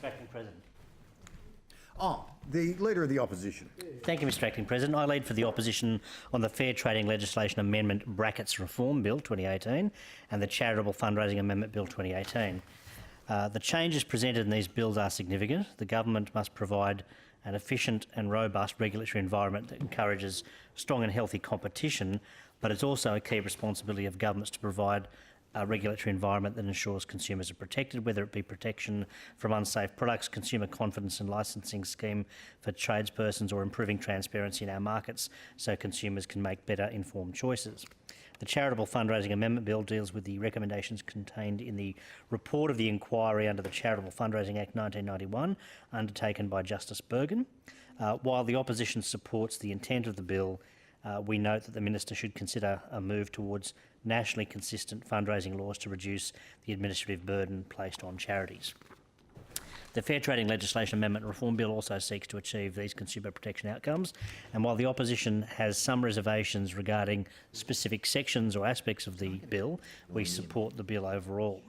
Acting President. The Leader of the Opposition. Thank you, Mr Acting President. I lead for the opposition on the Fair Trading Legislation Amendment Reform Bill 2018 and the Charitable Fundraising Amendment Bill 2018. The changes presented in these bills are significant. The government must provide an efficient and robust regulatory environment that encourages strong and healthy competition, but it's also a key responsibility of governments to provide a regulatory environment that ensures consumers are protected, whether it be protection from unsafe products, consumer confidence and licensing scheme for tradespersons, or improving transparency in our markets so consumers can make better informed choices. The Charitable Fundraising Amendment Bill deals with the recommendations contained in the report of the inquiry under the Charitable Fundraising Act 1991, undertaken by Justice Bergen. While the opposition supports the intent of the bill, we note that the Minister should consider a move towards nationally consistent fundraising laws to reduce the administrative burden placed on charities. The Fair Trading Legislation Amendment Reform Bill also seeks to achieve these consumer protection outcomes, and while the opposition has some reservations regarding specific sections or aspects of the bill, we support the bill overall.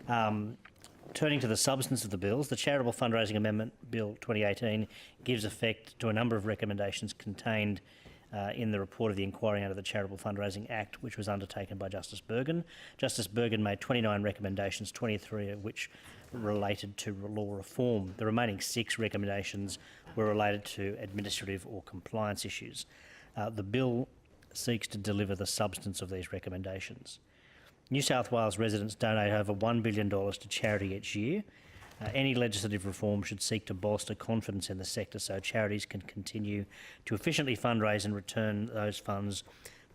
Turning to the substance of the bills, the Charitable Fundraising Amendment Bill 2018 gives effect to a number of recommendations contained in the report of the inquiry under the Charitable Fundraising Act, which was undertaken by Justice Bergen. Justice Bergen made 29 recommendations, 23 of which related to law reform. The remaining 6 recommendations were related to administrative or compliance issues. The bill seeks to deliver the substance of these recommendations. New South Wales residents donate over $1 billion to charity each year. Any legislative reform should seek to bolster confidence in the sector so charities can continue to efficiently fundraise and return those funds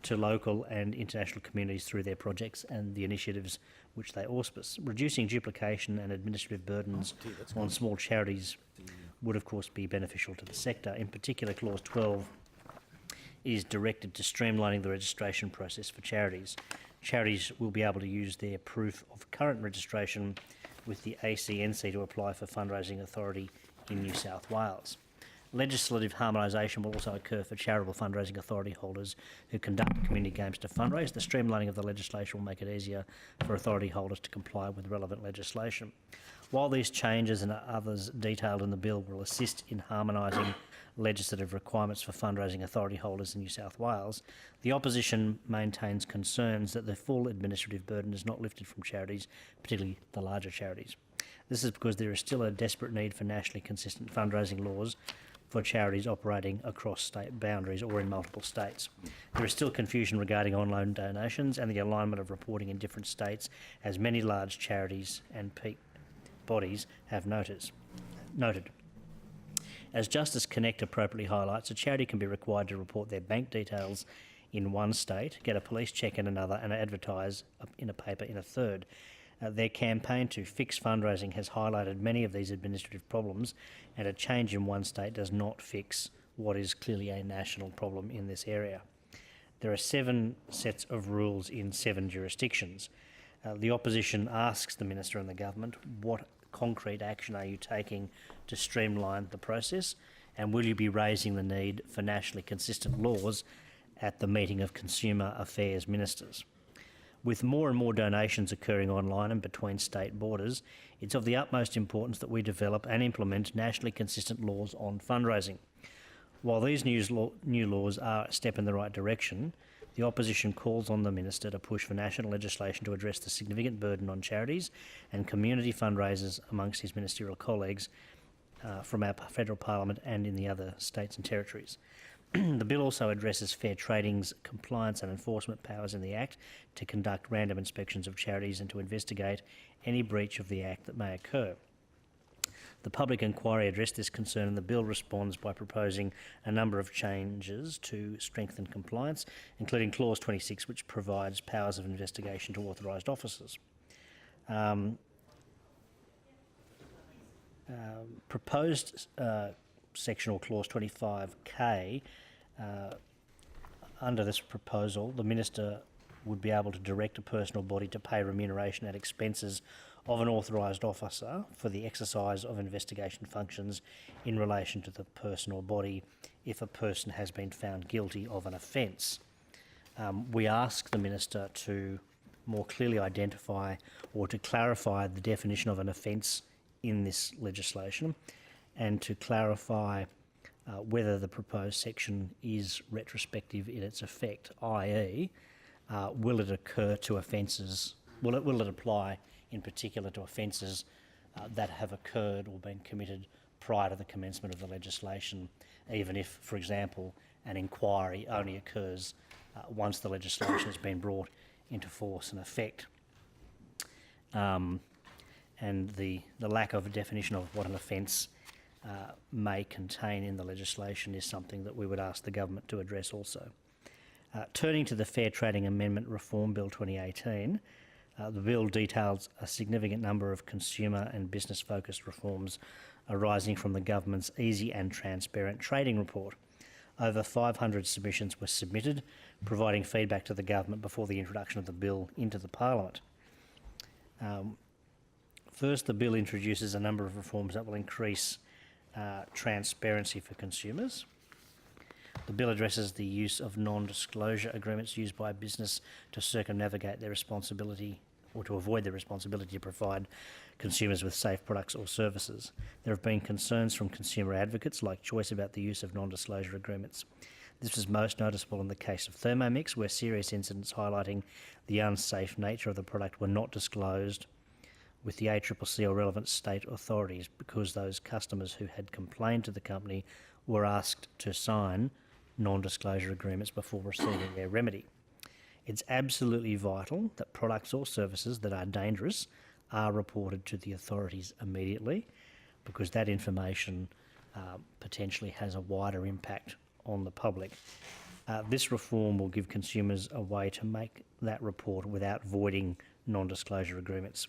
to local and international communities through their projects and the initiatives which they auspice. Reducing duplication and administrative burdens on small charities would of course be beneficial to the sector. In particular, Clause 12 is directed to streamlining the registration process for charities. Charities will be able to use their proof of current registration with the ACNC to apply for fundraising authority in New South Wales. Legislative harmonisation will also occur for charitable fundraising authority holders who conduct community games to fundraise. The streamlining of the legislation will make it easier for authority holders to comply with relevant legislation. While these changes and others detailed in the bill will assist in harmonising legislative requirements for fundraising authority holders in New South Wales, the opposition maintains concerns that the full administrative burden is not lifted from charities, particularly the larger charities. This is because there is still a desperate need for nationally consistent fundraising laws for charities operating across state boundaries or in multiple states. There is still confusion regarding online donations and the alignment of reporting in different states, as many large charities and peak bodies have noted. As Justice Connect appropriately highlights, a charity can be required to report their bank details in one state, get a police check in another, and advertise in a paper in a third. Their campaign to fix fundraising has highlighted many of these administrative problems, and a change in one state does not fix what is clearly a national problem in this area. There are 7 sets of rules in 7 jurisdictions. The opposition asks the Minister and the Government, what concrete action are you taking to streamline the process, and will you be raising the need for nationally consistent laws at the meeting of Consumer Affairs Ministers? With more and more donations occurring online and between state borders, it's of the utmost importance that we develop and implement nationally consistent laws on fundraising. While these new laws are a step in the right direction, the opposition calls on the Minister to push for national legislation to address the significant burden on charities and community fundraisers amongst his ministerial colleagues from our federal parliament and in the other states and territories. The bill also addresses fair trading's compliance and enforcement powers in the Act to conduct random inspections of charities and to investigate any breach of the Act that may occur. The public inquiry addressed this concern, and the bill responds by proposing a number of changes to strengthen compliance, including Clause 26, which provides powers of investigation to authorised officers. Proposed section or Clause 25K, under this proposal, the Minister would be able to direct a person or body to pay remuneration at expenses of an authorised officer for the exercise of investigation functions in relation to the person or body if a person has been found guilty of an offence. We ask the Minister to more clearly identify or to clarify the definition of an offence in this legislation and to clarify whether the proposed section is retrospective in its effect, i.e. Will it occur to offences, will it apply in particular to offences that have occurred or been committed prior to the commencement of the legislation, even if, for example, an inquiry only occurs once the legislation has been brought into force and effect. And the lack of a definition of what an offence may contain in the legislation is something that we would ask the government to address also. Turning to the Fair Trading Amendment Reform Bill 2018, the bill details a significant number of consumer and business-focused reforms arising from the government's Easy and Transparent Trading Report. Over 500 submissions were submitted, providing feedback to the government before the introduction of the bill into the Parliament. First, the bill introduces a number of reforms that will increase transparency for consumers. The bill addresses the use of non-disclosure agreements used by a business to circumnavigate their responsibility or to avoid their responsibility to provide consumers with safe products or services. There have been concerns from consumer advocates like Choice about the use of non-disclosure agreements. This was most noticeable in the case of Thermomix, where serious incidents highlighting the unsafe nature of the product were not disclosed with the ACCC or relevant state authorities because those customers who had complained to the company were asked to sign non-disclosure agreements before receiving their remedy. It's absolutely vital that products or services that are dangerous are reported to the authorities immediately, because that information potentially has a wider impact on the public. This reform will give consumers a way to make that report without voiding non-disclosure agreements.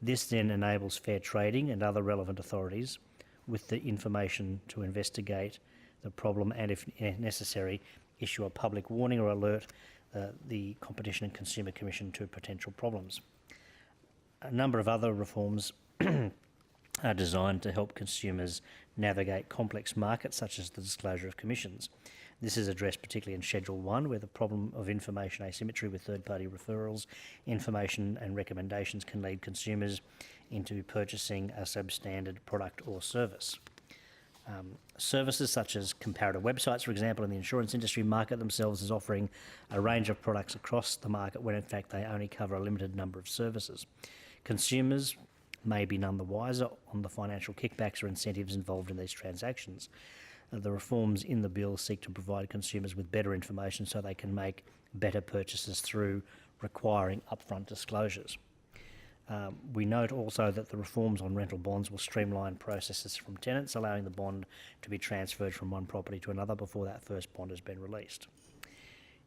This then enables fair trading and other relevant authorities with the information to investigate the problem and, if necessary, issue a public warning or alert the Competition and Consumer Commission to potential problems. A number of other reforms are designed to help consumers navigate complex markets, such as the disclosure of commissions. This is addressed particularly in Schedule 1, where the problem of information asymmetry with third-party referrals, information and recommendations can lead consumers into purchasing a substandard product or service. Services such as comparative websites, for example, in the insurance industry market themselves as offering a range of products across the market when in fact they only cover a limited number of services. Consumers may be none the wiser on the financial kickbacks or incentives involved in these transactions. The reforms in the bill seek to provide consumers with better information so they can make better purchases through requiring upfront disclosures. We note also that the reforms on rental bonds will streamline processes from tenants, allowing the bond to be transferred from one property to another before that first bond has been released.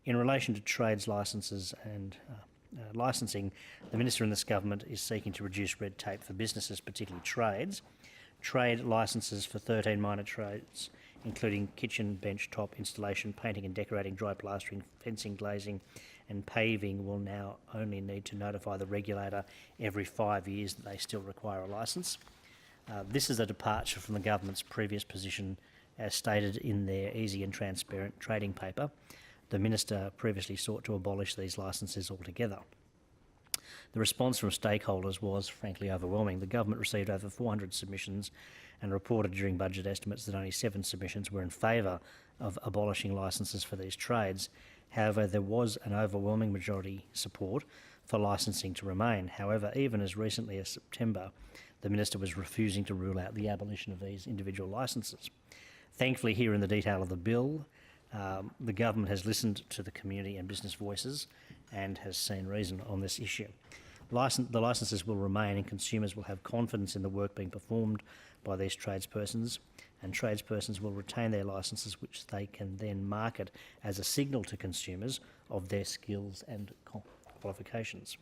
In relation to trades licences and licensing, the Minister in this government is seeking to reduce red tape for businesses, particularly trades. Trade licences for 13 minor trades, including kitchen, bench top, installation, painting and decorating, dry plastering, fencing, glazing and paving, will now only need to notify the regulator every 5 years that they still require a licence. This is a departure from the government's previous position as stated in their Easy and Transparent Trading Paper. The Minister previously sought to abolish these licences altogether. The response from stakeholders was frankly overwhelming. The government received over 400 submissions and reported during budget estimates that only 7 submissions were in favour of abolishing licences for these trades. However, there was an overwhelming majority support for licensing to remain. However, even as recently as September, the Minister was refusing to rule out the abolition of these individual licences. Thankfully, here in the detail of the bill, the government has listened to the community and business voices and has seen reason on this issue. The licences will remain and consumers will have confidence in the work being performed by these tradespersons, and tradespersons will retain their licences, which they can then market as a signal to consumers of their skills and qualifications.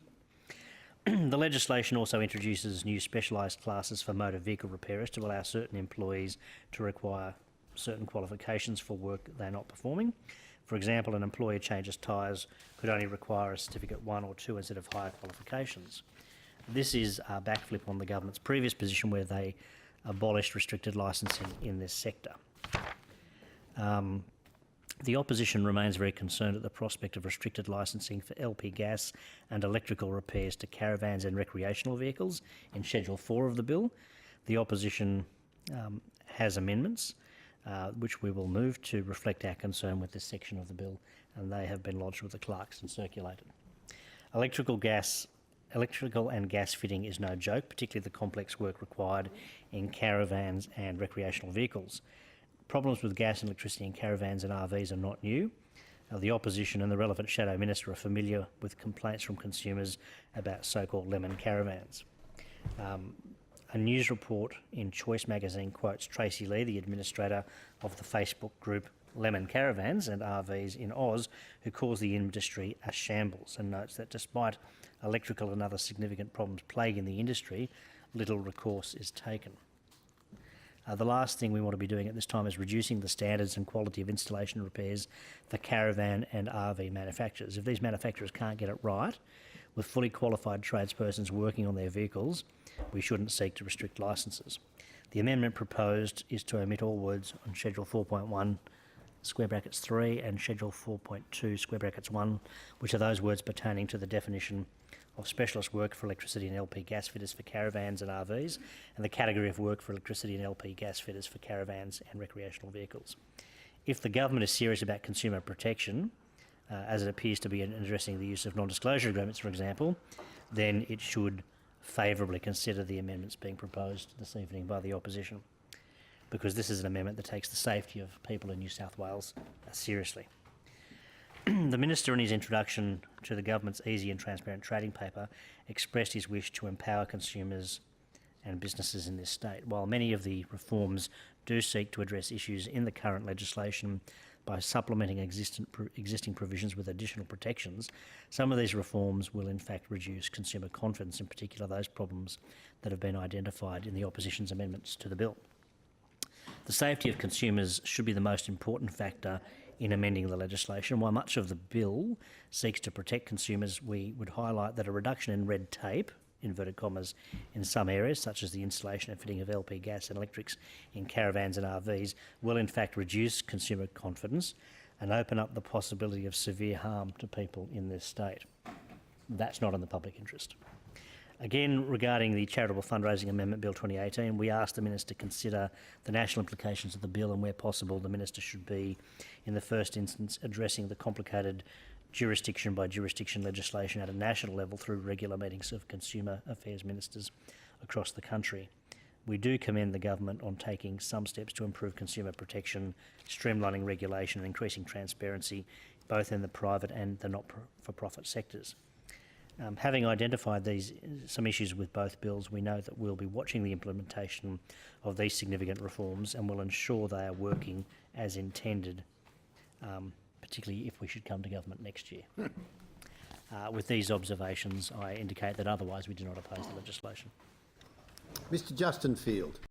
The legislation also introduces new specialised classes for motor vehicle repairers to allow certain employees to require certain qualifications for work they're not performing. For example, an employee changes tyres could only require a Certificate 1 or 2 instead of higher qualifications. This is a backflip on the government's previous position where they abolished restricted licensing in this sector. The opposition remains very concerned at the prospect of restricted licensing for LP gas and electrical repairs to caravans and recreational vehicles in Schedule 4 of the bill. The opposition has amendments which we will move to reflect our concern with this section of the bill, and they have been lodged with the clerks and circulated. Electrical and gas fitting is no joke, particularly the complex work required in caravans and recreational vehicles. Problems with gas and electricity in caravans and RVs are not new. The opposition and the relevant shadow minister are familiar with complaints from consumers about so-called lemon caravans. A news report in Choice magazine quotes Tracy Lee, the administrator of the Facebook group Lemon Caravans and RVs in Oz, who calls the industry a shambles, and notes that despite electrical and other significant problems plaguing the industry, little recourse is taken. The last thing we want to be doing at this time is reducing the standards and quality of installation and repairs for caravan and RV manufacturers. If these manufacturers can't get it right, with fully qualified tradespersons working on their vehicles, we shouldn't seek to restrict licences. The amendment proposed is to omit all words on Schedule 4.1 square brackets 3 and Schedule 4.2 square brackets 1, which are those words pertaining to the definition of specialist work for electricity and LP gas fitters for caravans and RVs, and the category of work for electricity and LP gas fitters for caravans and recreational vehicles. If the government is serious about consumer protection, as it appears to be in addressing the use of non-disclosure agreements, for example, then it should favourably consider the amendments being proposed this evening by the opposition, because this is an amendment that takes the safety of people in New South Wales seriously. The Minister, in his introduction to the government's easy and transparent trading paper, expressed his wish to empower consumers and businesses in this state. While many of the reforms do seek to address issues in the current legislation by supplementing existing provisions with additional protections, some of these reforms will in fact reduce consumer confidence, in particular those problems that have been identified in the opposition's amendments to the bill. The safety of consumers should be the most important factor in amending the legislation. While much of the bill seeks to protect consumers, we would highlight that a reduction in red tape, inverted commas, in some areas, such as the installation and fitting of LP gas and electrics in caravans and RVs, will in fact reduce consumer confidence and open up the possibility of severe harm to people in this state. That's not in the public interest. Again, regarding the Charitable Fundraising Amendment Bill 2018, we asked the Minister to consider the national implications of the bill, and where possible the Minister should be, in the first instance, addressing the complicated jurisdiction by jurisdiction legislation at a national level through regular meetings of consumer affairs ministers across the country. We do commend the government on taking some steps to improve consumer protection, streamlining regulation and increasing transparency, both in the private and the not-for-profit sectors. Having identified some issues with both bills, we know that we'll be watching the implementation of these significant reforms and will ensure they are working as intended, particularly if we should come to government next year. With these observations, I indicate that otherwise we do not oppose the legislation. Mr Justin Field.